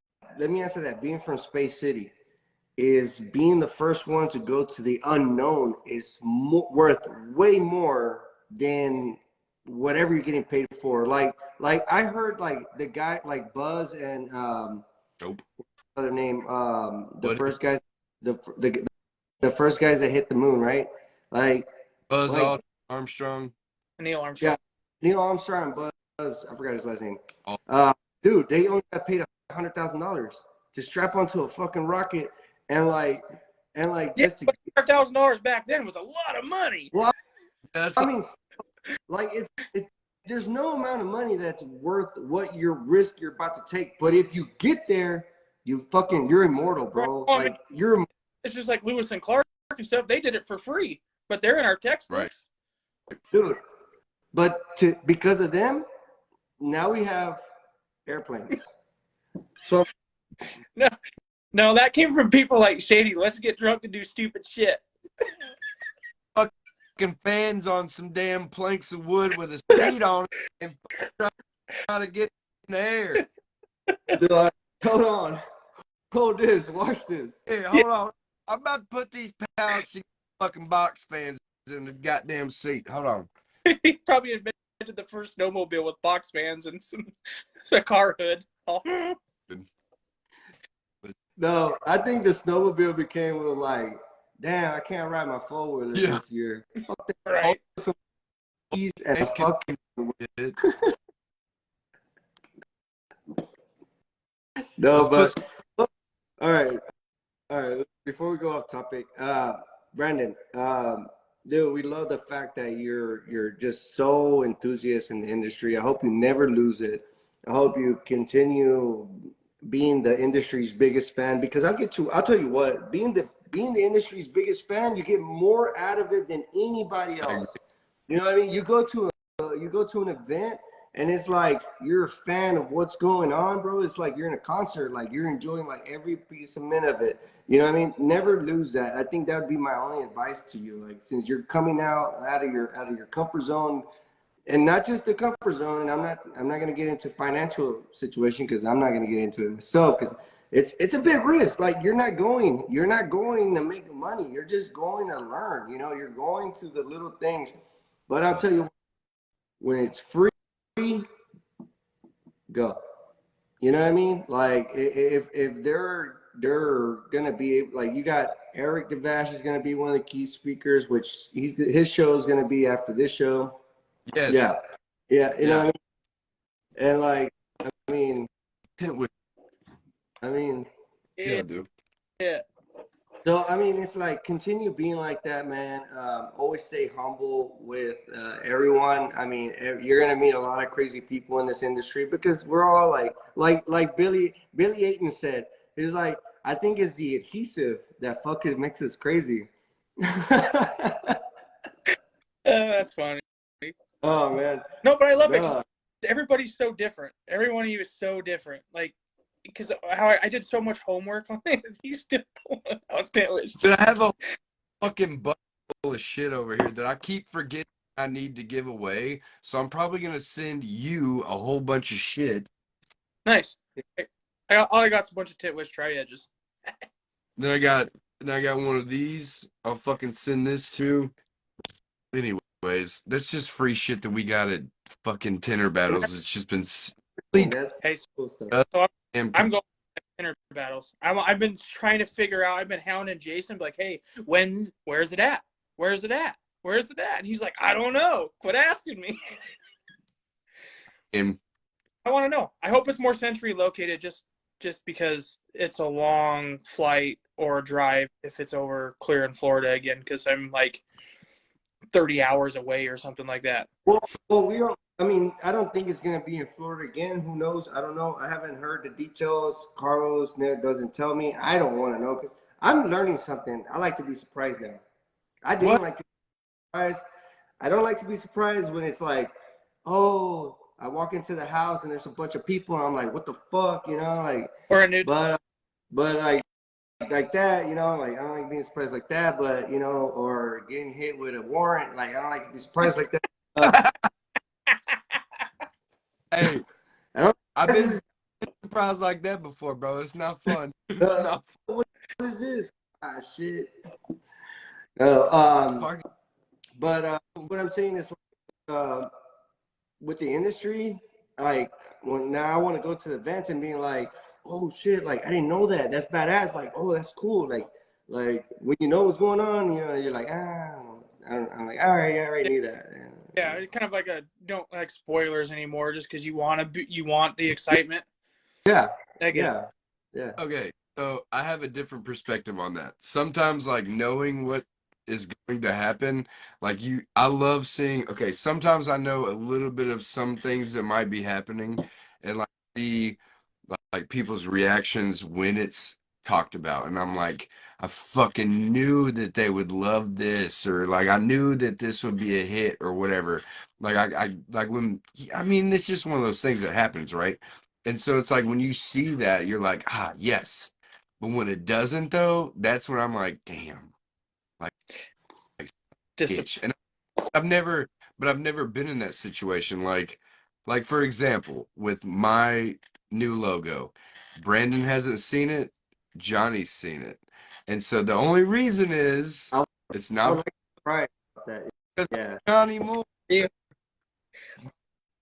Being from Space City, is being the first one to go to the unknown is worth way more than whatever you're getting paid for. Like I heard like the guy like Buzz and
Nope.
other name the
Buddy.
first guys the first guys that hit the moon, right? Like
Buzz
like
Armstrong.
Neil Armstrong.
yeah, Neil Armstrong and Buzz, I forgot his last name.
Oh.
Dude, they only got paid $100,000 to strap onto a fucking rocket and like
Yeah,
just to
but $100,000 back then was a lot of money.
well,
That's
I mean, like it's there's no amount of money that's worth what your risk you're about to take. But if you get there, you're immortal, bro.
Well, I mean,
Like you're
it's just like Lewis and Clark and stuff. They did it for free, but they're in our textbooks.
dude. But because of them, now we have airplanes. So
No, that came from people like Shady. Let's get drunk and do stupid shit.
fucking fans on some damn planks of wood with a seat on it and try to get in the air.
they're like, hold on, hold this, watch this.
Hey, hold on. I'm about to put these pallets in fucking box fans in the goddamn seat. Hold on.
He probably invented the first snowmobile with box fans and a car hood. Oh.
No, I think the snowmobile became like, damn, I can't ride my four-wheeler this year. Fuck that.
Right.
And fucking no, but all right. Before we go off topic, Brandon, dude, we love the fact that you're just so enthusiastic in the industry. I hope you never lose it. I hope you continue being the industry's biggest fan, because I'll tell you what, being the industry's biggest fan, you get more out of it than anybody else. You know what I mean? You go to an event and it's like you're a fan of what's going on, bro. It's like you're in a concert, like you're enjoying like every piece of minute of it. You know what I mean? Never lose that. I think that would be my only advice to you. Like, since you're coming out of your comfort zone, and not just the comfort zone. And I'm not going to get into financial situation, because I'm not going to get into it myself, because it's a big risk. Like, you're not going to make money. You're just going to learn. You know, you're going to the little things. But I'll tell you, when it's free, go. You know what I mean? Like, if they're gonna be like, you got Eric Devash is gonna be one of the key speakers, which his show is gonna be after this show.
Yes.
Yeah. You know what I mean? And like, I mean,
yeah, dude.
Yeah.
So, I mean, it's like, continue being like that, man. Always stay humble with everyone. I mean, you're gonna meet a lot of crazy people in this industry, because we're all like Billy Ayton said. He's like, I think it's the adhesive that fucking makes us crazy.
That's funny.
Oh man.
No, but I love it 'cause everybody's so different. Every one of you is so different. Like, because how I did so much homework on it. He's still pulling out sandwich.
Dude, I have a fucking bucket full of shit over here that I keep forgetting I need to give away. So I'm probably gonna send you a whole bunch of shit.
Nice. All I got's a bunch of Titwish tri-edges.
Then I got one of these. I'll fucking send this to. Anyways, that's just free shit that we got at fucking Tenor Battles. It's just been
Hey,
Cool stuff.
so I'm going to Tenor Battles. I've been trying to figure out. I've been hounding Jason, like, hey, where's it at? Where's it at? Where's it at? And he's like, I don't know. Quit asking me.
and
I want to know. I hope it's more centrally located, just because it's a long flight or drive if it's over clear in Florida again, because I'm like 30 hours away or something like that.
Well, we don't. I mean, I don't think it's gonna be in Florida again. Who knows? I don't know. I haven't heard the details. Carlos doesn't tell me. I don't want to know, because I'm learning something. I like to be surprised now. I didn't like to be surprised. I don't like to be surprised when it's like, oh, I walk into the house and there's a bunch of people and I'm like, what the fuck, you know, like.
Or a new.
But like that, you know, like, I don't like being surprised like that, but, you know, or getting hit with a warrant, like, I don't like to be surprised like that.
hey, I've been surprised like that before, bro. It's not fun. It's not fun.
is this? Ah, shit. No,
Park-
but what I'm saying is, uh, with the industry, like when now I want to go to the events and being like, oh shit, like I didn't know that. That's badass. Like, oh, that's cool. Like when you know what's going on, you know, you're like, I'm like, all right, yeah, I already knew that.
Yeah, it's kind of like a don't like spoilers anymore, just because you want to you want the excitement.
Yeah,
I get it.
yeah.
Okay, so I have a different perspective on that. Sometimes, like knowing what is going to happen, like I love seeing. Okay, sometimes I know a little bit of some things that might be happening, and like see like people's reactions when it's talked about, and I'm like, I fucking knew that they would love this, or like I knew that this would be a hit, or whatever. Like I like when I mean, it's just one of those things that happens, right? And so it's like when you see that, you're like, ah, yes. But when it doesn't, though, that's when I'm like, damn, like,
Discipline.
bitch. And I've never, but I've never been in that situation. Like for example, with my new logo, Brandon hasn't seen it, Johnny's seen it, and so the only reason is
I,
it's
I would
not
like to try about that.
because
Yeah.
Johnny Moore.
Yeah.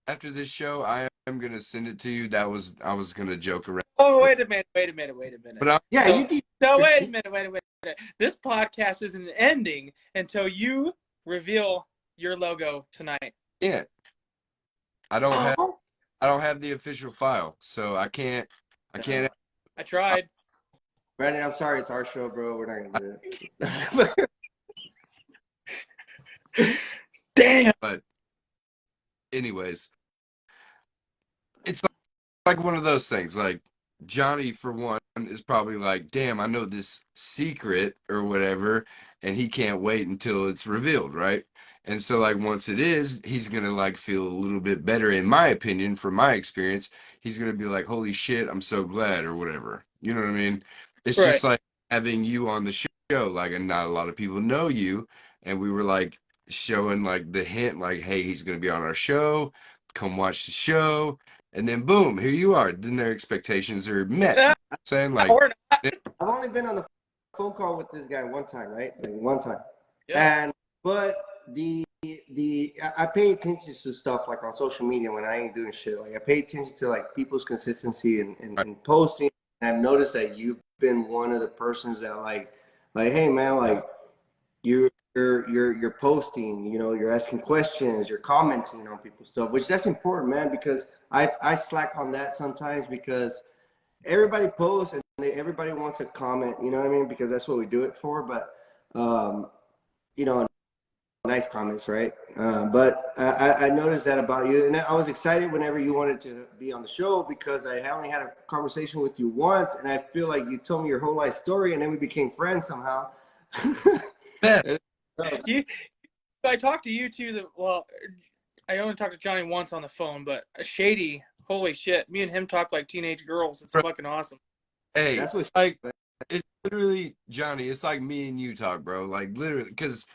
After this show, I am gonna send it to you. I was gonna joke around,
Oh, wait a minute.
but
Yeah,
So,
you did.
no, wait a minute. This podcast isn't ending until you reveal your logo tonight.
yeah, I don't have.
Oh,
I don't have the official file, so I can't. I can't.
I tried.
Brandon, I'm sorry, it's our show, bro. We're not gonna do it.
Damn.
But anyways, it's like one of those things. Like Johnny, for one, is probably like, "Damn, I know this secret or whatever," and he can't wait until it's revealed, right? And so, like, once it is, he's gonna like feel a little bit better, in my opinion, from my experience. He's gonna be like, "Holy shit, I'm so glad," or whatever. You know what I mean? It's
Right.
just like having you on the show. Like, and not a lot of people know you, and we were like showing like the hint, like, "Hey, he's gonna be on our show. Come watch the show." And then boom, here you are. Then their expectations are met. You know what I'm saying? Like,
Or not.
I've only been on the phone call with this guy one time, right? Like one time.
Yeah.
But I pay attention to stuff like on social media when I ain't doing shit. Like I pay attention to like people's consistency and posting. And I've noticed that you've been one of the persons that like, hey man, like you're posting, you know, you're asking questions, you're commenting on people's stuff, which that's important, man, because I slack on that sometimes because everybody posts and everybody wants a comment, you know what I mean? Because that's what we do it for. But you know, nice comments, right? But I noticed that about you, and I was excited whenever you wanted to be on the show because I only had a conversation with you once, and I feel like you told me your whole life story, and then we became friends somehow.
yeah,
You, I talked to you too. Well, I only talked to Johnny once on the phone, but Shady, holy shit, me and him talk like teenage girls. It's fucking awesome.
hey,
That's what.
like it's literally Johnny. It's like me and you talk, bro. Like literally, because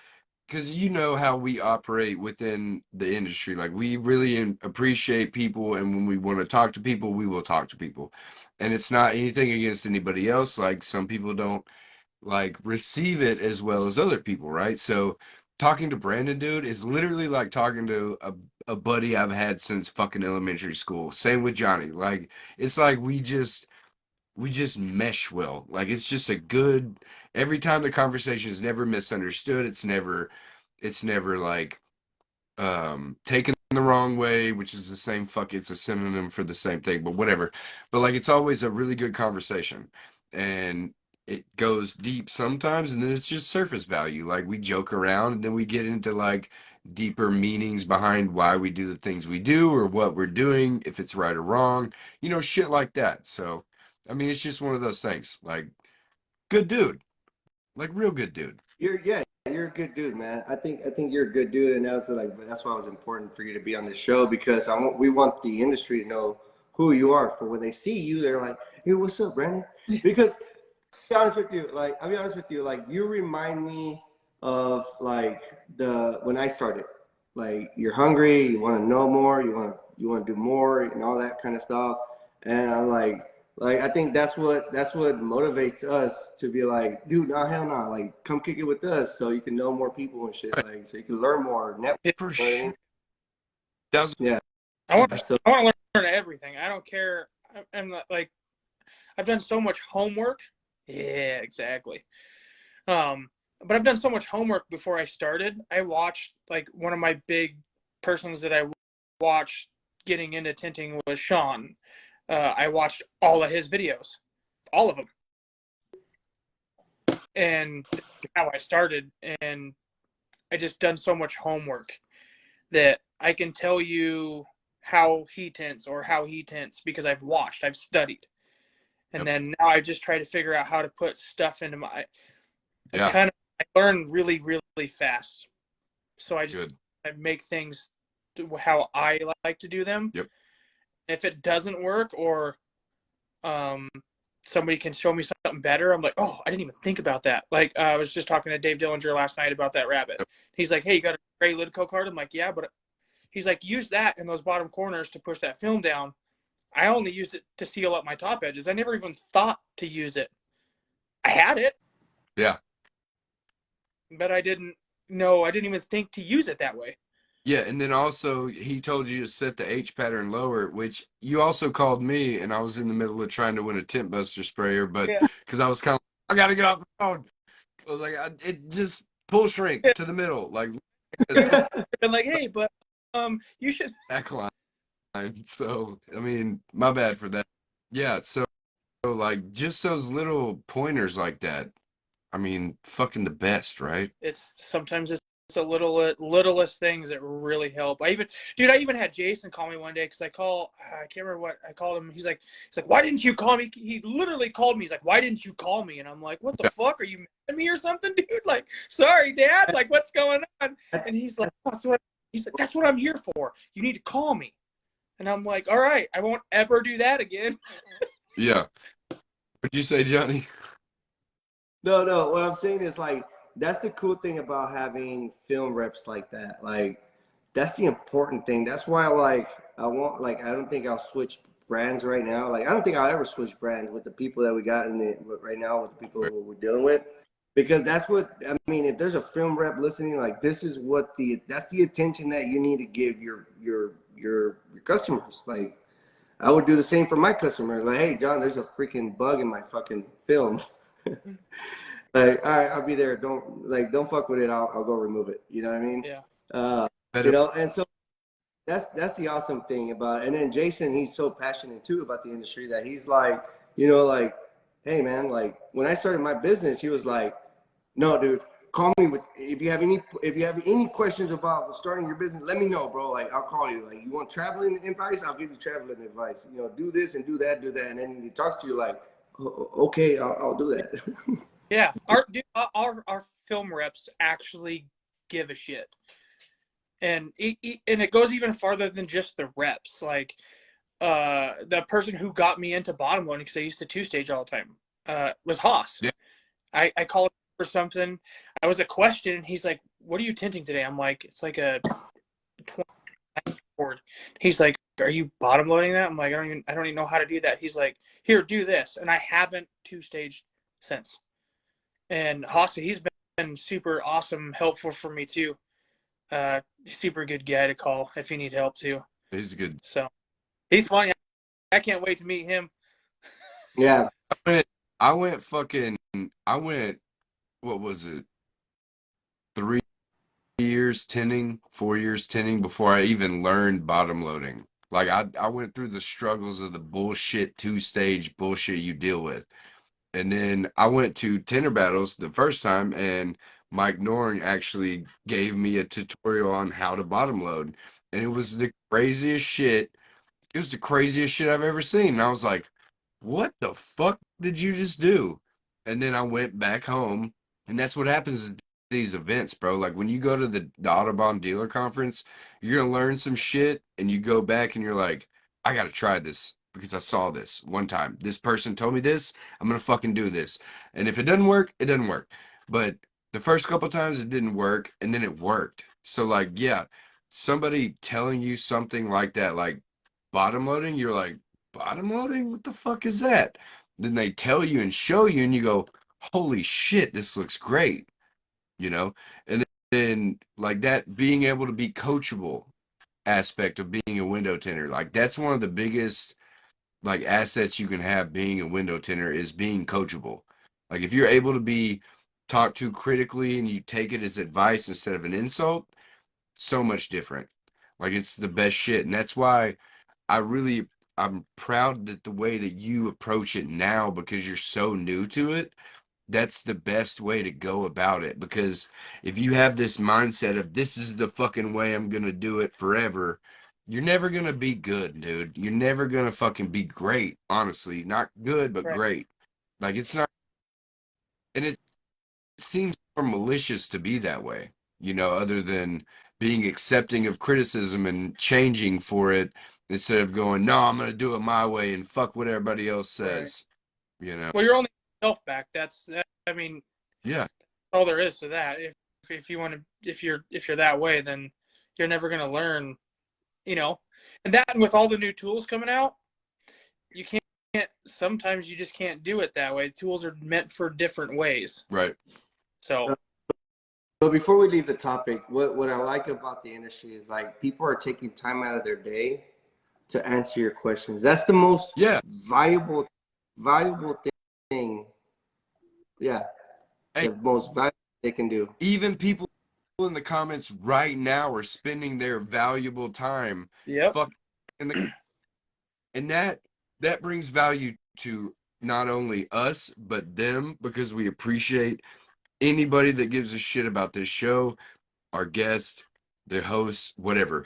you know how we operate within the industry. Like we really appreciate people, and when we want to talk to people, we will talk to people. And it's not anything against anybody else. Like some people don't like receive it as well as other people, right? So talking to Brandon, dude, is literally like talking to a buddy I've had since fucking elementary school. Same with Johnny. Like it's like we just mesh well. Like it's just a good every time the conversation is never misunderstood. It's never like taken the wrong way, which is the same fuck it's a synonym for the same thing, but whatever. But like it's always a really good conversation. And it goes deep sometimes and then it's just surface value. Like we joke around and then we get into like deeper meanings behind why we do the things we do or what we're doing, if it's right or wrong, you know, shit like that. So I mean it's just one of those things. Like good dude. Like real good dude.
You're a good dude, man. I think you're a good dude, and that's why it was important for you to be on this show because we want the industry to know who you are. For when they see you, they're like, "Hey, what's up, Brandon?" Because I'll be honest with you, like you remind me of like the when I started. Like you're hungry, you want to know more, you want to do more, and all that kind of stuff. And I'm like, Like I think that's what motivates us to be like, dude, no, hell no, like come kick it with us so you can know more people and shit,
Right.
like so you can learn more, network.
For
You know what I
sure.
mean?
Thousand
Yeah.
I want
percent.
So
I want to learn everything. I don't care. I'm not like I've done so much homework. Yeah, exactly. Um, but I've done so much homework before I started. I watched like one of my big persons that I watched getting into tinting was Sean. I watched all of his videos, all of them, and that's how I started. And I just done so much homework that I can tell you how he tints or how he tints because I've watched, I've studied. And
Yep.
then now I just try to figure out how to put stuff into my
Yeah.
I learn really, really fast. So
Good.
I make things how I like to do them.
Yep.
If it doesn't work or um, somebody can show me something better, I'm like, oh, I didn't even think about that. Like I was just talking to Dave Dillinger last night about that rabbit.
Yep.
He's like, hey, you got a gray lid coat card? I'm like, yeah, but he's like, use that in those bottom corners to push that film down. I only used it to seal up my top edges. I never even thought to use it. I had it,
Yeah.
but I didn't know. I didn't even think to use it that way.
Yeah, and then also he told you to set the H pattern lower, which you also called me, and I was in the middle of trying to win a tint buster sprayer, but
Yeah.
because I was kind of, I gotta get off the phone. I was like, it just pull shrink
Yeah.
to the middle, like
Been like, hey, but you should.
that line. So I mean, my bad for that. Yeah, so like just those little pointers like that. I mean, fucking the best, right?
It's sometimes it's the littlest things that really help. I even had Jason call me one day because I can't remember what I called him. He's like, why didn't you call me? He literally called me. He's like, why didn't you call me? And I'm like, what the
Yeah.
fuck? Are you mad at me or something, dude? Like, sorry, Dad. Like, what's going on? And he's like, that's what I'm here for. You need to call me. And I'm like, all right, I won't ever do that again.
Yeah. What'd you say, Johnny?
no, what I'm saying is like that's the cool thing about having film reps like that. Like that's the important thing. That's why like I don't think I'll switch brands right now. Like I don't think I'll ever switch brands with the people that we got in it right now with the people who we're dealing with. Because that's what I mean. If there's a film rep listening, like this is that's the attention that you need to give your customers. Like I would do the same for my customers. Like, hey, John, there's a freaking bug in my fucking film. Like, all right, I'll be there. Don't fuck with it. I'll go remove it. You know what I mean?
Yeah.
Uh,
Better.
and so that's the awesome thing about it. And then Jason, he's so passionate too about the industry that he's like, like, hey man, like when I started my business, he was like, no, dude, call me if you have any questions about starting your business, let me know, bro. Like I'll call you. Like you want traveling advice, I'll give you traveling advice. Do this and do that, and then he talks to you like, okay, I'll do that.
Yeah. Our film reps actually give a shit. And it goes even farther than just the reps. Like the person who got me into bottom loading because I used to two stage all the time was Haas.
Yeah.
I called him for something. I was a question. And he's like, "What are you tinting today?" I'm like, "It's like a 20 board." He's like, "Are you bottom loading that?" I'm like, I don't even know how to do that." He's like, "Here, do this," and I haven't two staged since. And Haas, he's been super awesome, helpful for me too. Super good guy to call if you need help too.
He's good.
So he's funny. I can't wait to meet him.
Yeah.
I went what was it? 3 years tinning, 4 years tinning before I even learned bottom loading. Like I went through the struggles of the bullshit 2-stage bullshit you deal with. And then I went to Tinner Battles the first time, and Mike Noring actually gave me a tutorial on how to bottom load. And it was the craziest shit. It was the craziest shit I've ever seen. And I was like, what the fuck did you just do? And then I went back home, and that's what happens at these events, bro. Like when you go to the Autobahn dealer conference, you're gonna learn some shit, and you go back and you're like, I gotta try this because I saw this one time. This person told me this, I'm gonna fucking do this. And if it doesn't work, it doesn't work. But the first couple times it didn't work, and then it worked. So like, yeah, somebody telling you something like that, like bottom loading, you're like, bottom loading? What the fuck is that? Then they tell you and show you, and you go, holy shit, this looks great, you know? And then like that being able to be coachable aspect of being a window tinter, like that's one of the biggest like assets you can have being a window tinter is being coachable. Like if you're able to be talked to critically and you take it as advice instead of an insult, so much different. Like it's the best shit. And that's why I'm proud that the way that you approach it now, because you're so new to it, that's the best way to go about it. Because if you have this mindset of this is the fucking way I'm gonna do it forever, you're never gonna be good, dude. You're never gonna fucking be great, honestly. Not good, but
Right.
great. Like it's not, and it seems more malicious to be that way, other than being accepting of criticism and changing for it instead of going, no, I'm gonna do it my way and fuck what everybody else
Right.
says,
Well, you're only yourself back. I mean,
Yeah.
all there is to that. If you want to, if you're that way, then you're never gonna learn, And that, and with all the new tools coming out, you can't. Sometimes you just can't do it that way. Tools are meant for different ways.
Right.
So.
But before we leave the topic, what I like about the industry is like people are taking time out of their day to answer your questions. That's the most valuable thing. Yeah,
Hey,
the most valuable they can do.
even people in the comments right now are spending their valuable time.
Yep.
And that brings value to not only us but them, because we appreciate anybody that gives a shit about this show, our guest, the hosts, whatever.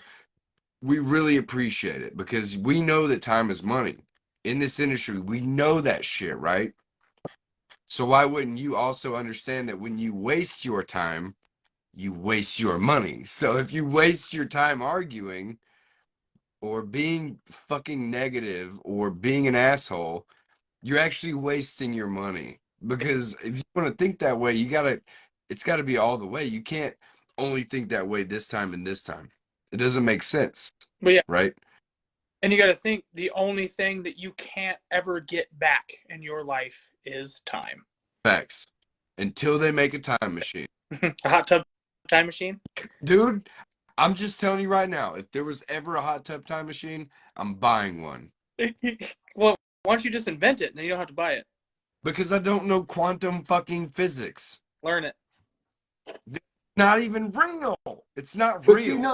We really appreciate it because we know that time is money in this industry. We know that shit, right? So why wouldn't you also understand that when you waste your time, you waste your money? So if you waste your time arguing or being fucking negative or being an asshole, you're actually wasting your money. Because if you want to think that way, it's gotta be all the way. You can't only think that way this time and this time. It doesn't make sense.
But yeah.
Right?
And you got to think the only thing that you can't ever get back in your life is time.
Facts. Until they make a time machine.
A hot tub time machine?
Dude, I'm just telling you right now, if there was ever a hot tub time machine, I'm buying one.
Well, why don't you just invent it and then you don't have to buy it?
Because I don't know quantum fucking physics.
Learn it.
It's not even real. It's not
But
real.
see, no.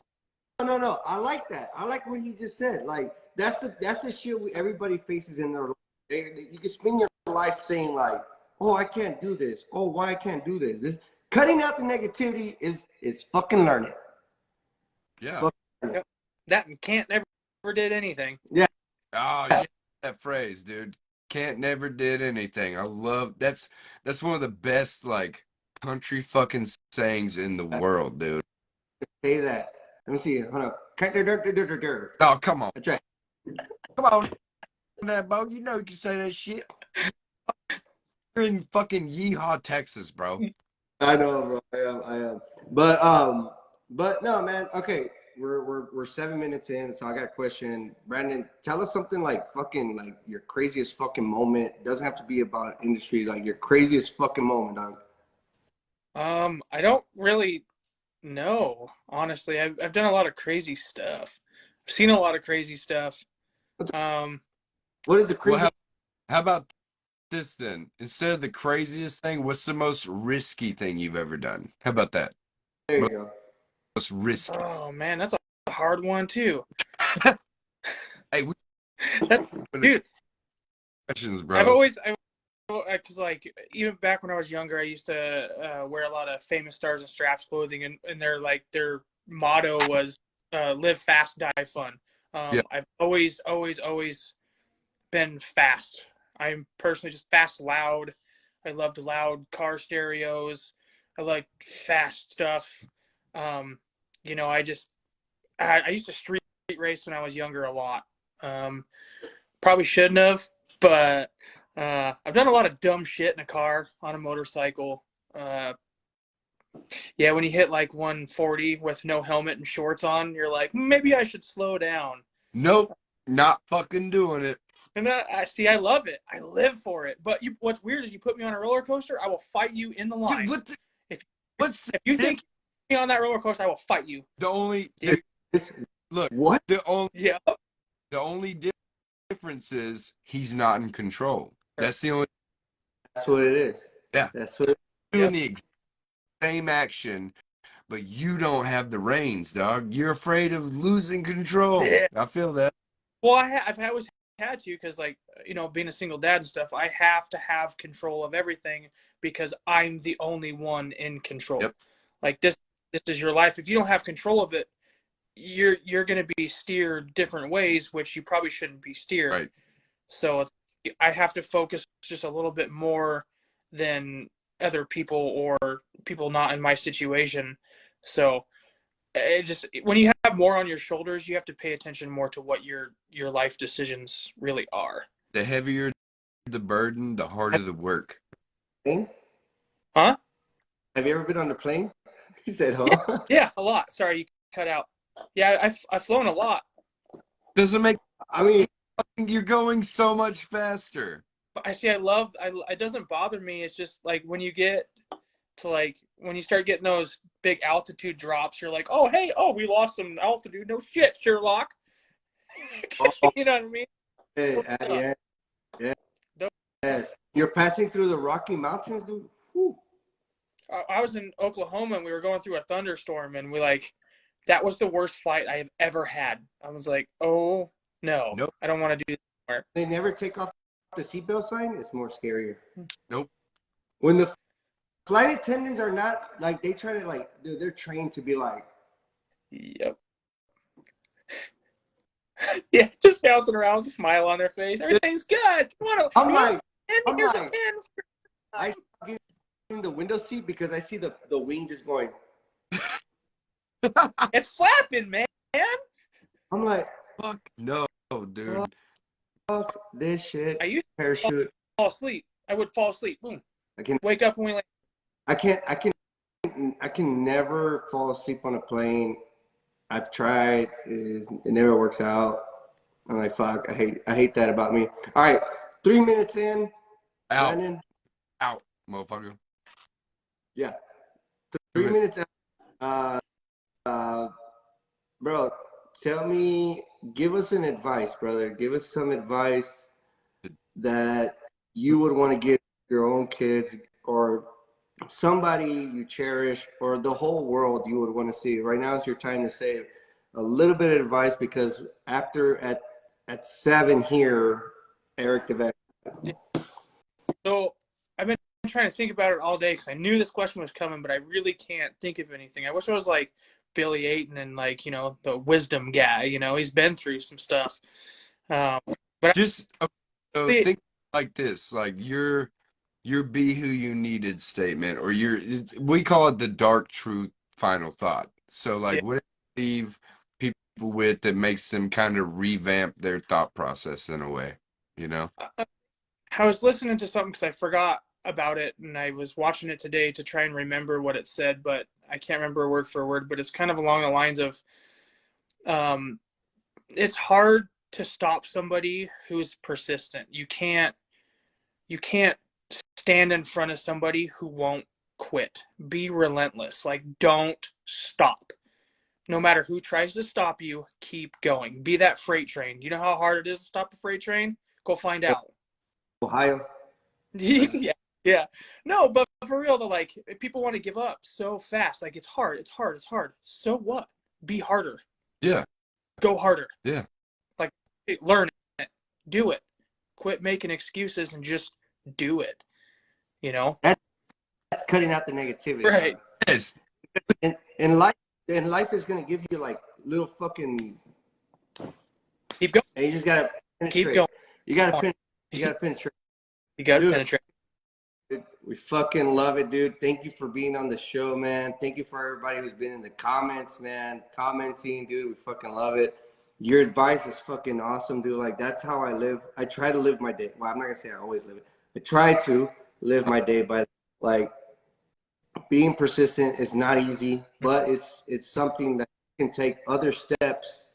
I like that. I like what he just said. Like that's the shit everybody faces in their life. You can spend your life saying like, "Oh, I can't do this. Oh, why I can't do this." This cutting out the negativity is fucking learning.
Yeah.
Yep. That can't never did anything.
Yeah.
Oh yeah, that phrase, dude. Can't never did anything. I love that's one of the best like country fucking sayings in the world, dude.
Say that. Let me see. Hold on.
Oh, come on.
That's right.
Come on. That Bo, you know you can say that shit. You're in fucking Yeehaw, Texas, bro.
I know, bro. I am. But no, man. Okay, we're 7 minutes in, so I got a question. Brandon, tell us something like fucking like your craziest fucking moment. It doesn't have to be about industry. Like your craziest fucking moment, dog.
I don't really know. Honestly, I've done a lot of crazy stuff. I've seen a lot of crazy stuff.
What is the craziest?
Well, how about this then? Instead of the craziest thing, what's the most risky thing you've ever done? How about that?
There you go.
Most risky.
Oh man, that's a hard one too.
Hey,
dude.
Questions, bro.
Because like even back when I was younger, I used to wear a lot of Famous Stars and Straps clothing, and their motto was "Live fast, die fun."
Yeah.
I've always been fast. I'm personally just fast, loud. I loved loud car stereos. I like fast stuff. I used to street race when I was younger a lot. Probably shouldn't have, but I've done a lot of dumb shit in a car, on a motorcycle. Yeah, when you hit like 140 with no helmet and shorts on, you're like, maybe I should slow down.
Nope, not fucking doing it.
And I see. I love it. I live for it. But what's weird is you put me on a roller coaster, I will fight you in the line. If you think me on that roller coaster, I will fight you.
Look,
what?
the only difference is he's not in control. That's the only.
That's what it is.
Yeah,
that's what.
Doing the same action, but you don't have the reins, dog. You're afraid of losing control.
Yeah.
I feel that.
Well, I've always had to, because, like, you know, being a single dad and stuff, I have to have control of everything because I'm the only one in control.
Yep.
Like, this is your life. If you don't have control of it, you're going to be steered different ways, which you probably shouldn't be steered.
Right.
So I have to focus just a little bit more than other people or people not in my situation. So it just, when you have more on your shoulders, you have to pay attention more to what your life decisions really are.
The heavier the burden, the harder the work.
Huh?
Have you ever been on the plane? He said, huh?
Yeah, a lot. Sorry, you cut out. Yeah, I've flown a lot.
Doesn't make.
I mean,
You're going so much faster.
But it doesn't bother me. It's just like when you get to, like, when you start getting those big altitude drops, you're like, oh, hey, we lost some altitude. No shit, Sherlock. You know what I mean?
Yeah. Yes. You're passing through the Rocky Mountains, dude. Whew.
I was in Oklahoma and we were going through a thunderstorm, and that was the worst flight I have ever had. I was like, oh no,
Nope.
I don't want to do this anymore.
They never take off the seatbelt sign. It's more scarier.
Nope.
When the flight attendants are not, like, they try to, like, they're trained to be like,
yep. Yeah, just bouncing around with a smile on their face. Everything's good. I
give him the window seat because I see the wing just going.
It's flapping, man.
I'm like,
fuck no, dude.
Fuck this shit.
I used to
parachute.
fall asleep. I would fall asleep. Boom.
I can
wake up when we land.
I can never fall asleep on a plane. I've tried. It never works out. I'm like, fuck. I hate that about me. All right, 3 minutes in.
Out.
Brandon.
Out, motherfucker.
Yeah. 3 minutes out. Bro, give us an advice, brother. Give us some advice that you would want to give your own kids or somebody you cherish or the whole world you would want to see. Right now is your time to say a little bit of advice, because after at 7 here, Eric DeVec.
So I've been trying to think about it all day because I knew this question was coming, but I really can't think of anything. I wish I was like Billy Ayton and, like, you know, the wisdom guy. You know, he's been through some stuff. But
just think like this, like your be who you needed statement, or we call it the dark truth final thought. So, like, what do you leave people with that makes them kind of revamp their thought process in a way, you know?
I was listening to something because I forgot about it, and I was watching it today to try and remember what it said, but I can't remember word for word. But it's kind of along the lines of, it's hard to stop somebody who's persistent. You can't stand in front of somebody who won't quit. Be relentless. Like, don't stop. No matter who tries to stop you, keep going. Be that freight train. You know how hard it is to stop a freight train? Go find out.
Ohio.
Yeah. No, but for real though, like, people want to give up so fast. Like, it's hard. So what? Be harder.
Yeah.
Go harder.
Yeah.
Like, learn it. Do it. Quit making excuses and just do it. You know?
That's cutting out the negativity.
Right.
Yes.
And life is gonna give you, like, little fucking.
Keep going.
And you just gotta penetrate.
Keep going.
You gotta penetrate.
You gotta penetrate.
We fucking love it, dude. Thank you for being on the show, man. Thank you for everybody who's been in the comments, man. Commenting, dude. We fucking love it. Your advice is fucking awesome, dude. Like, that's how I live. I try to live my day. Well, I'm not gonna say I always live it. I try to live my day by, like, being persistent is not easy, but it's something that can take other steps.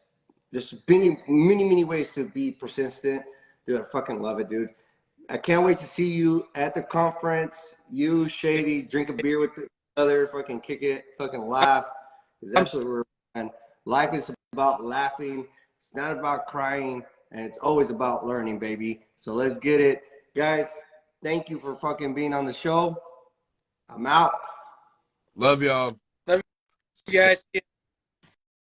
There's many ways to be persistent. Dude, I fucking love it, dude. I can't wait to see you at the conference. You, Shady, drink a beer with each other, fucking kick it, fucking laugh. 'Cause that's what we're on. Life is about laughing. It's not about crying, and it's always about learning, baby. So let's get it. Guys, thank you for fucking being on the show. I'm out.
Love y'all.
Love you guys.